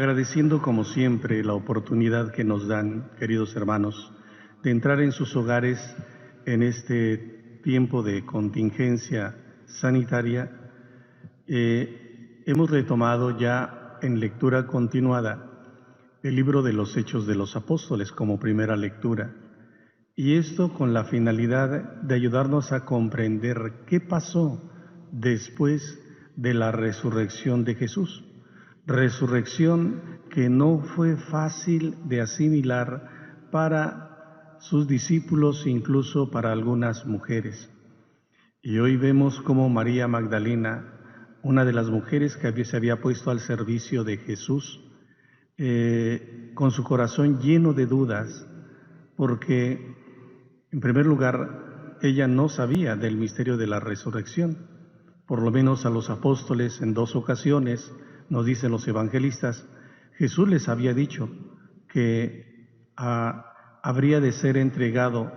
agradeciendo como siempre la oportunidad que nos dan, queridos hermanos, de entrar en sus hogares en este tiempo de contingencia sanitaria. Hemos retomado ya en lectura continuada el libro de los Hechos de los Apóstoles como primera lectura, y esto con la finalidad de ayudarnos a comprender qué pasó después de la resurrección de Jesús. Resurrección que no fue fácil de asimilar para sus discípulos, incluso para algunas mujeres. Y hoy vemos cómo María Magdalena, una de las mujeres que se había puesto al servicio de Jesús, con su corazón lleno de dudas, porque en primer lugar ella no sabía del misterio de la resurrección. Por lo menos a los apóstoles en 2 ocasiones, nos dicen los evangelistas, Jesús les había dicho que habría de ser entregado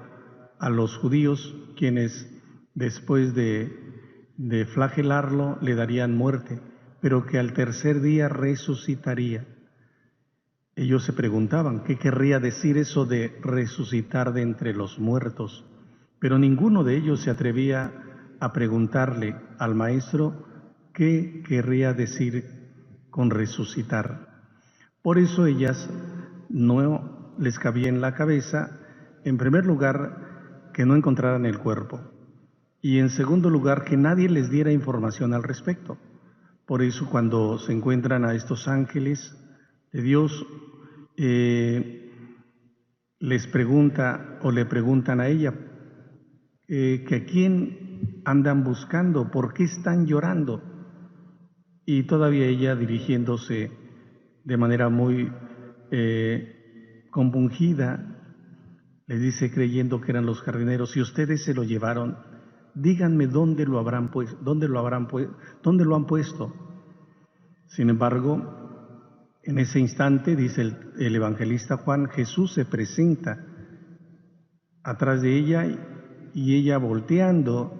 a los judíos, quienes después de flagelarlo le darían muerte, pero que al tercer día resucitaría. Ellos se preguntaban qué querría decir eso de resucitar de entre los muertos, pero ninguno de ellos se atrevía a preguntarle al maestro qué querría decir con resucitar. Por eso ellas no les cabía en la cabeza, en primer lugar, que no encontraran el cuerpo, y en segundo lugar, que nadie les diera información al respecto. Por eso cuando se encuentran a estos ángeles de Dios, les pregunta o le preguntan a ella que a quién andan buscando, por qué están llorando. Y todavía ella, dirigiéndose de manera muy compungida, les dice, creyendo que eran los jardineros, si ustedes se lo llevaron, díganme dónde lo han puesto. Sin embargo, en ese instante, dice el evangelista Juan, Jesús se presenta atrás de ella y ella, volteando,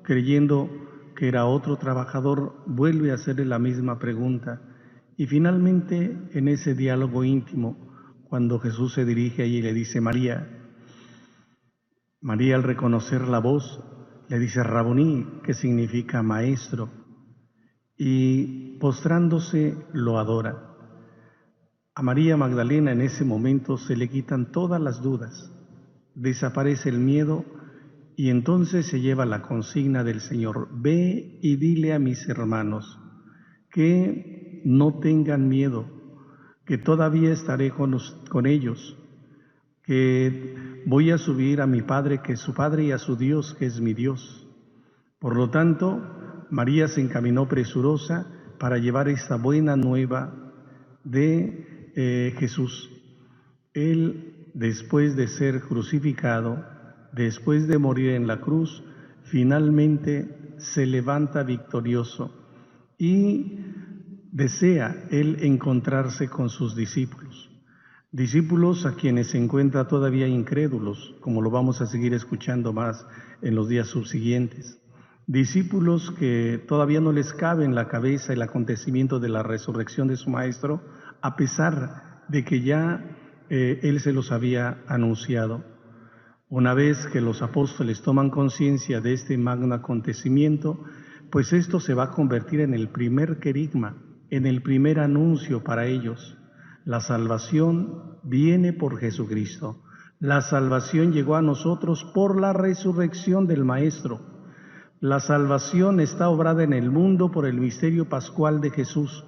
creyendo que era otro trabajador, vuelve a hacerle la misma pregunta. Y finalmente, en ese diálogo íntimo, cuando Jesús se dirige a ella y le dice, María, al reconocer la voz, le dice Rabuní, que significa maestro, y postrándose lo adora. A María Magdalena en ese momento se le quitan todas las dudas, desaparece el miedo y entonces se lleva la consigna del Señor, ve y dile a mis hermanos que no tengan miedo, que todavía estaré con ellos, que voy a subir a mi Padre, que es su Padre, y a su Dios, que es mi Dios. Por lo tanto, María se encaminó presurosa para llevar esta buena nueva de Jesús. Él, después de ser crucificado, después de morir en la cruz, finalmente se levanta victorioso y desea él encontrarse con sus discípulos. Discípulos a quienes se encuentra todavía incrédulos, como lo vamos a seguir escuchando más en los días subsiguientes. Discípulos que todavía no les cabe en la cabeza el acontecimiento de la resurrección de su Maestro, a pesar de que ya Él se los había anunciado. Una vez que los apóstoles toman conciencia de este magno acontecimiento, pues esto se va a convertir en el primer querigma, en el primer anuncio para ellos. La salvación viene por Jesucristo. La salvación llegó a nosotros por la resurrección del Maestro. La salvación está obrada en el mundo por el misterio pascual de Jesús.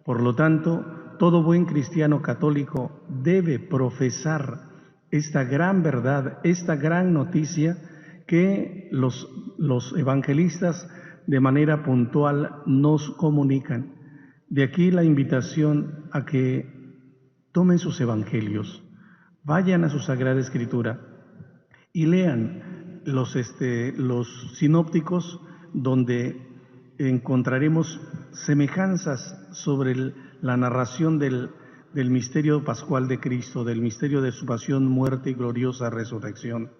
Por lo tanto, todo buen cristiano católico debe profesar esta gran verdad, esta gran noticia que los evangelistas de manera puntual nos comunican. De aquí la invitación a que tomen sus evangelios, vayan a su Sagrada Escritura y lean los sinópticos, donde encontraremos semejanzas sobre la narración del misterio pascual de Cristo, del misterio de su pasión, muerte y gloriosa resurrección.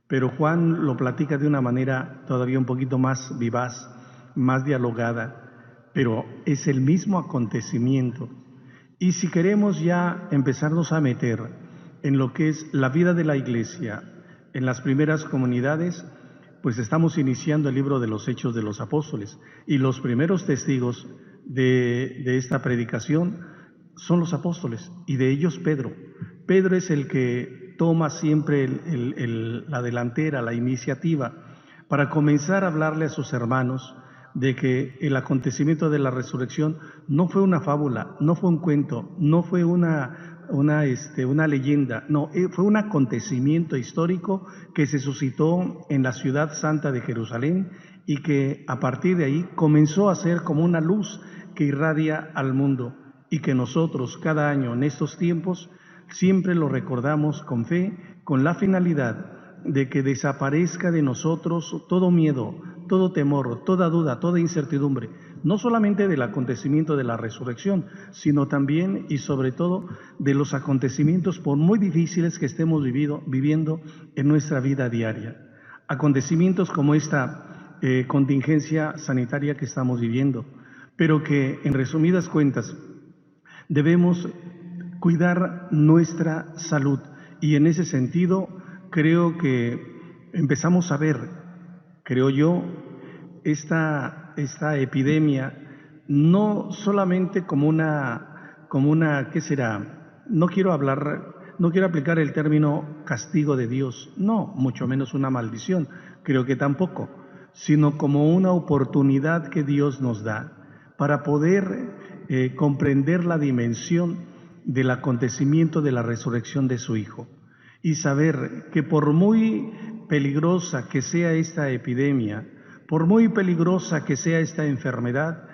Pero Juan lo platica de una manera todavía un poquito más vivaz, más dialogada, pero es el mismo acontecimiento. Y si queremos ya empezarnos a meter en lo que es la vida de la Iglesia, en las primeras comunidades, pues estamos iniciando el libro de los Hechos de los Apóstoles. Y los primeros testigos de esta predicación son los apóstoles, y de ellos Pedro. Pedro es el que toma siempre la delantera, la iniciativa, para comenzar a hablarle a sus hermanos de que el acontecimiento de la resurrección no fue una fábula, no fue un cuento, no fue una leyenda, no, fue un acontecimiento histórico que se suscitó en la ciudad santa de Jerusalén y que a partir de ahí comenzó a ser como una luz que irradia al mundo, y que nosotros cada año en estos tiempos siempre lo recordamos con fe, con la finalidad de que desaparezca de nosotros todo miedo, todo temor, toda duda, toda incertidumbre, no solamente del acontecimiento de la resurrección, sino también y sobre todo de los acontecimientos por muy difíciles que estemos viviendo en nuestra vida diaria. Acontecimientos como esta contingencia sanitaria que estamos viviendo, pero que en resumidas cuentas debemos cuidar nuestra salud, y en ese sentido creo que empezamos a ver, creo yo, esta epidemia no solamente como una, ¿qué será? No quiero aplicar el término castigo de Dios, no, mucho menos una maldición, creo que tampoco, sino como una oportunidad que Dios nos da para poder comprender la dimensión del acontecimiento de la resurrección de su Hijo, y saber que por muy peligrosa que sea esta epidemia, por muy peligrosa que sea esta enfermedad,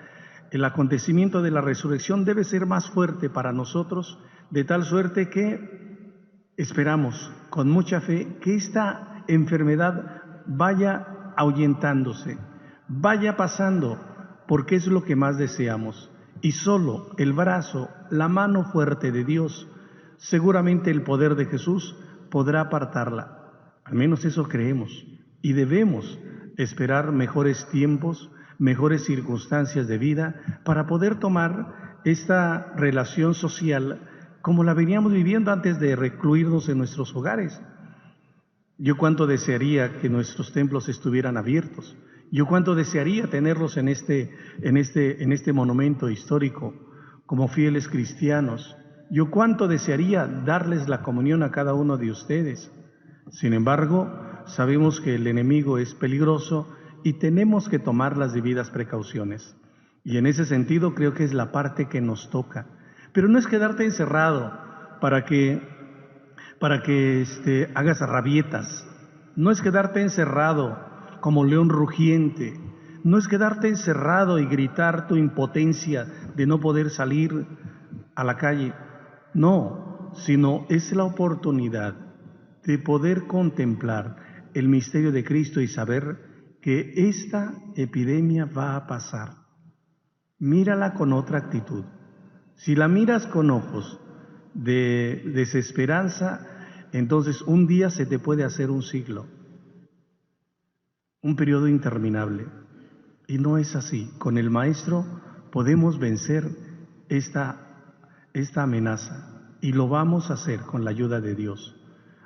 el acontecimiento de la resurrección debe ser más fuerte para nosotros, de tal suerte que esperamos con mucha fe que esta enfermedad vaya ahuyentándose, vaya pasando, porque es lo que más deseamos. Y solo el brazo, la mano fuerte de Dios, seguramente el poder de Jesús podrá apartarla. Al menos eso creemos, y debemos esperar mejores tiempos, mejores circunstancias de vida para poder tomar esta relación social como la veníamos viviendo antes de recluirnos en nuestros hogares. Yo cuánto desearía que nuestros templos estuvieran abiertos. Yo cuánto desearía tenerlos en este monumento histórico como fieles cristianos. Yo cuánto desearía darles la comunión a cada uno de ustedes. Sin embargo, sabemos que el enemigo es peligroso y tenemos que tomar las debidas precauciones. Y en ese sentido creo que es la parte que nos toca. Pero no es quedarte encerrado para que hagas rabietas. No es quedarte encerrado como león rugiente. No es quedarte encerrado y gritar tu impotencia de no poder salir a la calle. No, sino es la oportunidad de poder contemplar el misterio de Cristo y saber que esta epidemia va a pasar. Mírala con otra actitud. Si la miras con ojos de desesperanza, entonces un día se te puede hacer un siglo, un periodo interminable. Y no es así. Con el Maestro podemos vencer esta amenaza, y lo vamos a hacer con la ayuda de Dios.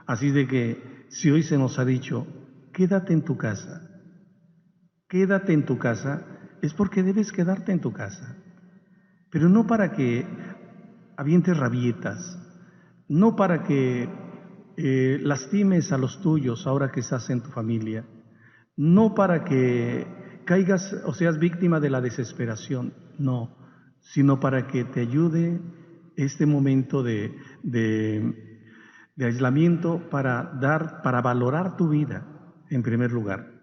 Así de que si hoy se nos ha dicho, quédate en tu casa, es porque debes quedarte en tu casa, pero no para que avientes rabietas, no para que lastimes a los tuyos ahora que estás en tu familia, no para que caigas o seas víctima de la desesperación, no, sino para que te ayude este momento de aislamiento para valorar tu vida en primer lugar.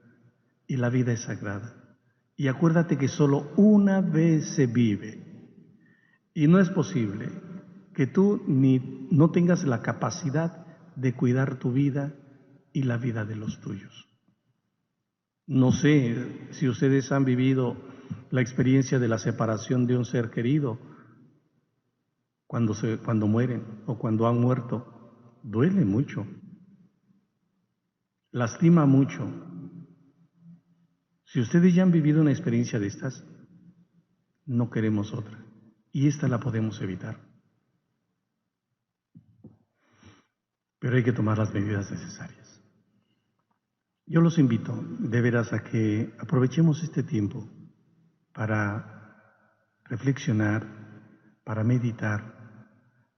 Y la vida es sagrada. Y acuérdate que solo una vez se vive. Y no es posible que tú no tengas la capacidad de cuidar tu vida y la vida de los tuyos. No sé si ustedes han vivido la experiencia de la separación de un ser querido cuando mueren o cuando han muerto. Duele mucho, lastima mucho. Si ustedes ya han vivido una experiencia de estas, no queremos otra. Y esta la podemos evitar. pero hay que tomar las medidas necesarias. Yo los invito de veras a que aprovechemos este tiempo para reflexionar, para meditar,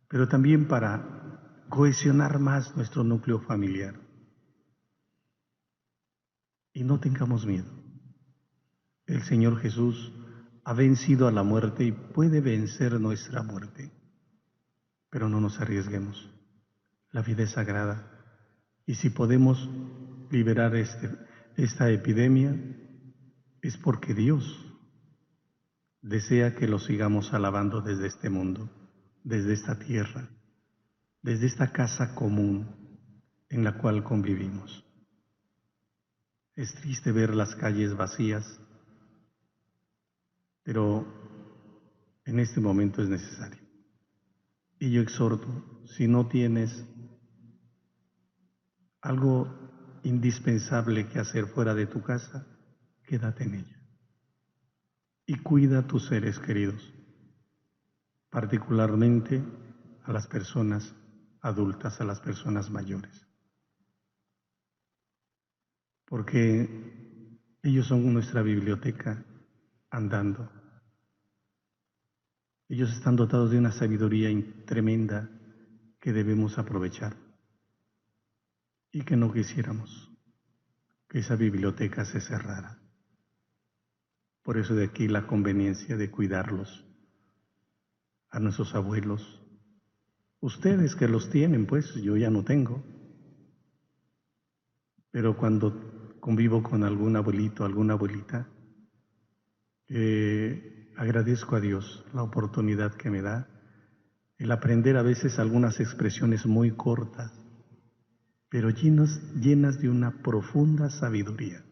pero también para cohesionar más nuestro núcleo familiar. Y no tengamos miedo. El Señor Jesús ha vencido a la muerte y puede vencer nuestra muerte. Pero no nos arriesguemos. La vida es sagrada. Y si podemos liberar esta epidemia, es porque Dios desea que lo sigamos alabando desde este mundo, desde esta tierra, desde esta casa común en la cual convivimos. Es triste ver las calles vacías, pero en este momento es necesario. Y yo exhorto, si no tienes algo indispensable que hacer fuera de tu casa, quédate en ella. Y cuida a tus seres queridos, particularmente a las personas adultas, a las personas mayores. Porque ellos son nuestra biblioteca andando. Ellos están dotados de una sabiduría tremenda que debemos aprovechar y que no quisiéramos que esa biblioteca se cerrara. Por eso de aquí la conveniencia de cuidarlos, a nuestros abuelos. Ustedes que los tienen, pues yo ya no tengo. Pero cuando convivo con algún abuelito, alguna abuelita, agradezco a Dios la oportunidad que me da, el aprender a veces algunas expresiones muy cortas, pero llenas de una profunda sabiduría.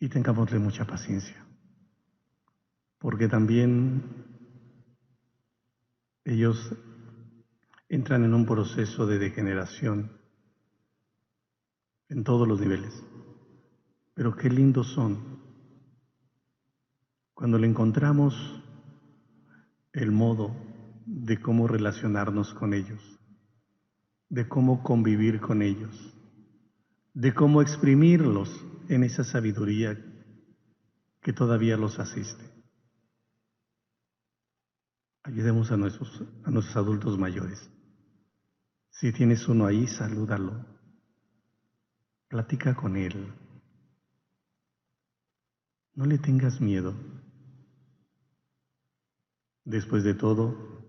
Y tengámosle mucha paciencia, porque también ellos entran en un proceso de degeneración en todos los niveles. Pero qué lindos son cuando le encontramos el modo de cómo relacionarnos con ellos, de cómo convivir con ellos, de cómo exprimirlos en esa sabiduría que todavía los asiste. Ayudemos a nuestros adultos mayores. Si tienes uno ahí, salúdalo. Platica con él. No le tengas miedo. Después de todo,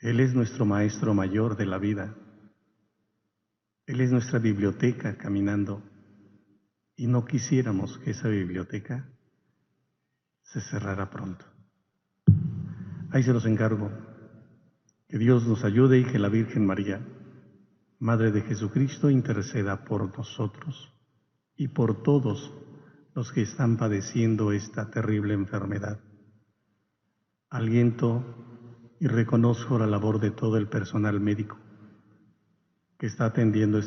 Él es nuestro maestro mayor de la vida. Él es nuestra biblioteca caminando. Y no quisiéramos que esa biblioteca se cerrara pronto. Ahí se los encargo. Que Dios nos ayude y que la Virgen María, Madre de Jesucristo, interceda por nosotros y por todos los que están padeciendo esta terrible enfermedad. Aliento y reconozco la labor de todo el personal médico que está atendiendo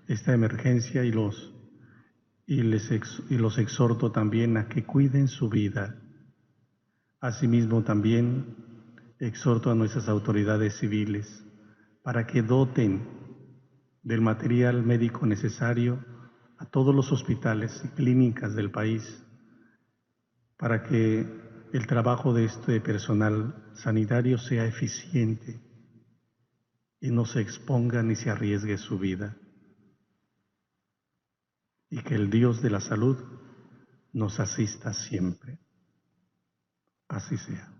esta emergencia y los exhorto también a que cuiden su vida. Asimismo también exhorto a nuestras autoridades civiles para que doten del material médico necesario a todos los hospitales y clínicas del país para que el trabajo de este personal sanitario sea eficiente y no se exponga ni se arriesgue su vida. Y que el Dios de la salud nos asista siempre. Así sea.